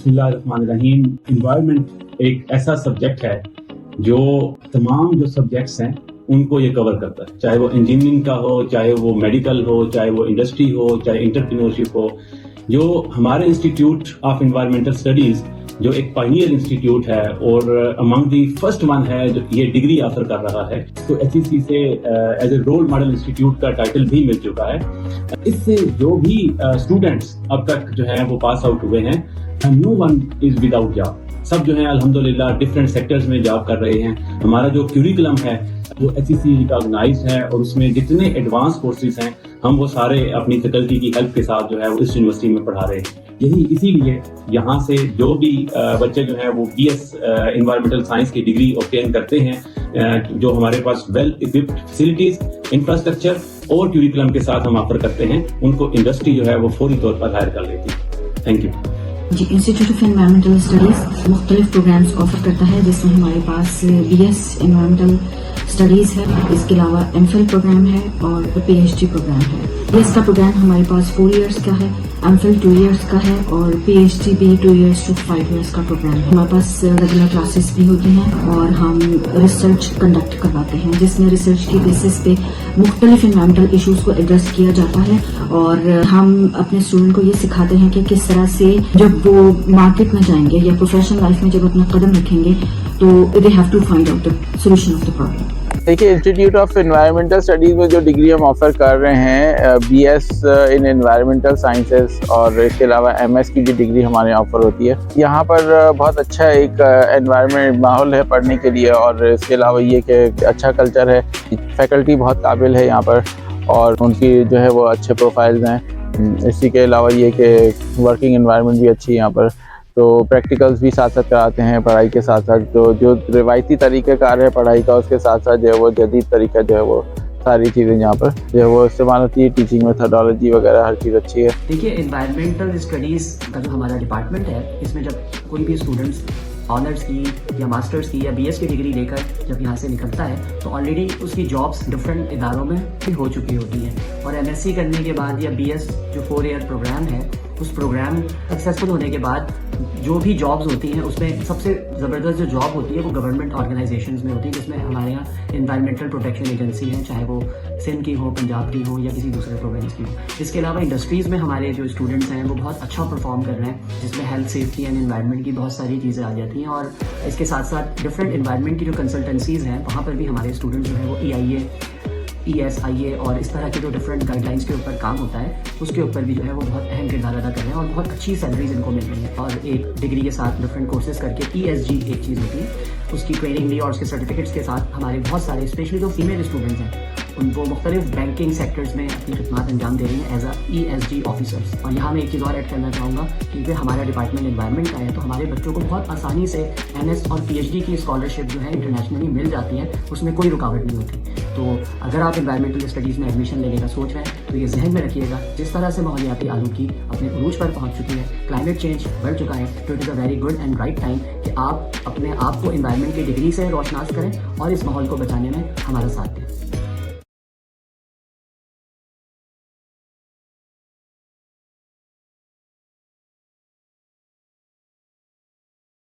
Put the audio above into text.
بسم اللہ الرحمن الرحیم. انوائرمنٹ ایک ایسا سبجیکٹ ہے جو تمام جو سبجیکٹس ہیں ان کو یہ کور کرتا ہے، چاہے وہ انجینئرنگ کا ہو، چاہے وہ میڈیکل ہو، چاہے وہ انڈسٹری ہو، چاہے انٹرپرینورشپ ہو. جو ہمارے انسٹیٹیوٹ آف انوائرمنٹل اسٹڈیز جو ایک پائنیئر انسٹیٹیوٹ ہے اور امنگ دی فرسٹ ون ہے جو یہ ڈگری آفر کر رہا ہے، تو ایچ ای سی سے as a role model institute کا ٹائٹل بھی مل چکا ہے. اس سے جو بھی اسٹوڈنٹس اب تک جو ہے وہ پاس آؤٹ ہوئے ہیں، نو ون از وداؤٹ جاب. سب جو ہیں الحمدللہ ڈفرینٹ سیکٹرز میں جاب کر رہے ہیں. ہمارا جو کیوریکلم ہے وہ ایچ ای سی ریکاگنائزڈ ہے اور اس میں جتنے ایڈوانس کورسز ہیں ہم وہ سارے اپنی فیکلٹی کی ہیلپ کے ساتھ جو ہے وہ اس یونیورسٹی میں پڑھا رہے ہیں. اسی لیے یہاں سے جو بھی بچے جو ہیں وہ بی ایس انوائرمنٹل سائنس کی ڈگری اوبٹین کرتے ہیں، جو ہمارے پاس ویل ایکوپڈ فیسلٹیز، انفراسٹرکچر اور کیوریکلم کے ساتھ ہم آفر کرتے ہیں، ان کو انڈسٹری جو ہے وہ فوری طور پر ہائر کر لیتی ہے. Thank you. جی، انسٹیٹیوٹ آف انوائرمنٹل اسٹڈیز مختلف پروگرامس آفر کرتا ہے، جس میں ہمارے پاس بی ایس انوائرمنٹل اسٹڈیز ہے، اس کے علاوہ ایم فل پروگرام ہے اور پی ایچ ڈی پروگرام ہے. بی ایس کا پروگرام ہمارے پاس 4 ایئرس کا ہے، ایم فل 2 ایئرس کا ہے اور پی ایچ ڈی بھی 2 ایئرس to 5 ایئرس کا پروگرام ہے. ہمارے پاس ریگولر کلاسز بھی ہوتی ہیں اور ہم ریسرچ کنڈکٹ کرواتے ہیں، جس میں ریسرچ کی بیسس پہ مختلف انوائرمنٹل ایشوز کو ایڈریس کیا جاتا ہے اور ہم اپنے اسٹوڈنٹ کو یہ سکھاتے ہیں کہ کس طرح سے جب وہ مارکیٹ میں جائیں گے یا پروفیشنل لائف میں جب اپنا قدم رکھیں گے تو they have to find out the solution of the problem. دیکھیے، انسٹیٹیوٹ آف انوائرمنٹل اسٹڈیز میں جو ڈگری ہم آفر کر رہے ہیں، B S in environmental sciences اور اس کے علاوہ ایم ایس کی بھی ڈگری ہمارے یہاں آفر ہوتی ہے. یہاں پر بہت اچھا ایک انوائرمنٹ ماحول ہے پڑھنے کے لیے، اور اس کے علاوہ یہ کہ اچھا کلچر ہے، فیکلٹی بہت قابل ہے یہاں پر اور ان کی جو ہے وہ اچھے پروفائلز ہیں. اسی کے علاوہ یہ کہ ورکنگ انوائرمنٹ بھی اچھی ہے یہاں پر، تو پریکٹیکلز بھی ساتھ ساتھ کراتے ہیں پڑھائی کے ساتھ ساتھ. تو جو روایتی طریقہ کار ہے پڑھائی کا، اس کے ساتھ ساتھ جو ہے وہ جدید طریقہ جو ہے وہ ساری چیزیں یہاں پر جو ہے وہ استعمال ہوتی ہے. ٹیچنگ میتھڈالوجی وغیرہ ہر چیز اچھی ہے. دیکھیے، انوائرمنٹل اسٹڈیز کا جو ہمارا ڈپارٹمنٹ ہے، اس میں جب کوئی بھی اسٹوڈنٹس آنرس کی یا ماسٹرس کی یا بی ایس کی ڈگری لے کر جب یہاں سے نکلتا ہے تو آلریڈی اس کی جابس ڈفرینٹ اداروں میں بھی ہو چکی ہوتی ہیں. اور ایم ایس سی کرنے کے بعد یا بی ایس جو 4 ایئر پروگرام ہے، اس پروگرام سکسیزفل ہونے کے بعد جو بھی جابز ہوتی ہیں اس میں سب سے زبردست جو جاب ہوتی ہے وہ گورنمنٹ آرگنائزیشنز میں ہوتی ہے، جس میں ہمارے یہاں انوائرمنٹل پروٹیکشن ایجنسی ہیں، چاہے وہ سندھ کی ہو، پنجاب کی ہو یا کسی دوسرے پروونس کی ہو. اس کے علاوہ انڈسٹریز میں ہمارے جو اسٹوڈنٹس ہیں وہ بہت اچھا پرفارم کر رہے ہیں، جس میں ہیلتھ، سیفٹی اینڈ انوائرمنٹ کی بہت ساری چیزیں آ جاتی ہیں. اور اس کے ساتھ ساتھ ڈفرینٹ انوائرمنٹ کی جو کنسلٹنسیز ہیں وہاں پر بھی ہمارے اسٹوڈنٹس جو ہیں وہ ESIA اور اس طرح کے جو ڈفرینٹ گائیڈ لائنس کے اوپر کام ہوتا ہے، اس کے اوپر بھی جو ہے وہ بہت اہم کردار ادا کر رہے ہیں اور بہت اچھی سیلریز ان کو مل رہی ہیں. اور ایک ڈگری کے ساتھ ڈفرینٹ کورسز کر کے ESG ایک چیز ہوتی ہے، اس کی ٹریننگ لی اور اس کے سرٹیفکیٹس کے ساتھ ہمارے بہت سارے اسپیشلی جو فیمیل اسٹوڈنٹس ہیں ان کو مختلف بینکنگ سیکٹرز میں اپنی خدمات انجام دے رہی ہیں ایز اے ESG آفیسرس. اور یہاں میں ایک چیز اور ایڈ کرنا چاہوں گا، کیونکہ ہمارا ڈپارٹمنٹ انوائرمنٹ کا ہے تو ہمارے بچوں کو بہت آسانی سے MS اور PhD کی اسکالرشپ جو ہے انٹرنیشنلی مل جاتی ہے، اس میں کوئی رکاوٹ نہیں ہوتی. تو اگر آپ انوائرمنٹل اسٹڈیز میں ایڈمیشن لینے کا سوچ رہے ہیں تو یہ ذہن میں رکھیے گا، جس طرح سے ماحولیاتی آلودگی اپنے عروج پر پہنچ چکی ہے، کلائمیٹ چینج بڑھ چکا ہے، تو it is a very good and right time کہ آپ اپنے آپ کو انوائرمنٹ کی ڈگری سے روشناس کریں اور اس ماحول کو بچانے میں ہمارا ساتھ دیں.